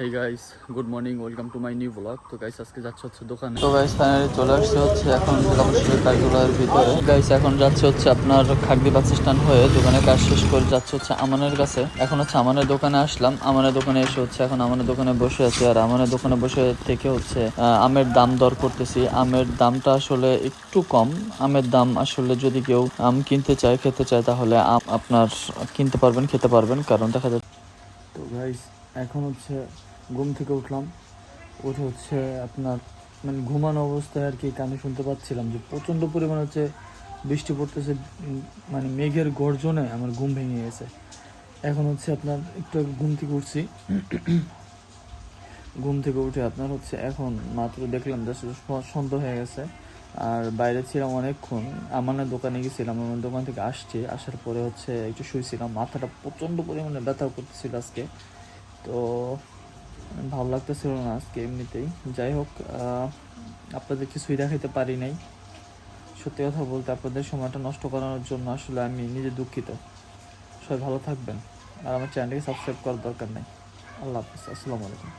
Hey guys, good morning, welcome to my new blog. তো guys আজকে যাচ্ছে হচ্ছে দোকানে। তো গাইস ফাইনালি চলে আসছে হচ্ছে এখন জেলা পরিষদের কার্যালয়ের ভিতরে। গাইস এখন যাচ্ছে হচ্ছে আপনার খাগড়ি বাস স্ট্যান্ড হয়ে দোকানে কাজ শেষ করে যাচ্ছে হচ্ছে আমানের কাছে। এখন হচ্ছে আমানের দোকানে আসলাম। আমানের দোকানে এসে হচ্ছে এখন আমানের দোকানে বসে আছি। আর আমানের দোকানে বসে থেকে হচ্ছে আমের দাম দর করতেছি। আমের দামটা আসলে একটু কম। আমের দাম আসলে যদি কেউ আম কিনতে চায়, খেতে চায়, তাহলে আম আপনার কিনতে পারবেন, খেতে পারবেন। কারণ দেখা যাচ্ছে। তো গাইস এখন হচ্ছে ঘুম থেকে উঠলাম। উঠে হচ্ছে আপনার মানে ঘুমানো অবস্থায় আর কি কানে শুনতে পাচ্ছিলাম যে প্রচণ্ড পরিমাণ হচ্ছে বৃষ্টি পড়তেছে। মানে মেঘের গর্জনে আমার ঘুম ভেঙে গেছে। এখন হচ্ছে আপনার একটু আগে ঘুম থেকে উঠছি। ঘুম থেকে উঠে আপনার হচ্ছে এখন মাত্র দেখলাম যে সন্ধ্যা হয়ে গেছে। আর বাইরে ছিলাম অনেকক্ষণ। আমানের দোকানে গেছিলাম, আমার দোকান থেকে আসার পরে হচ্ছে একটু শুয়েছিলাম। মাথাটা প্রচণ্ড পরিমাণে ব্যথা করতেছিল আজকে। তো ভালো লাগতেছিল না আজকে এমনিতেই। যাই হোক, আপনাদের কিছুই দেখাইতে পারি নাই। সত্যি কথা বলতে আপনাদের সময়টা নষ্ট করানোর জন্য আসলে আমি নিজে দুঃখিত। সবাই ভালো থাকবেন আর আমার চ্যানেলকে সাবস্ক্রাইব করার দরকার নেই। আল্লাহ হাফিজ, আসসালামু আলাইকুম।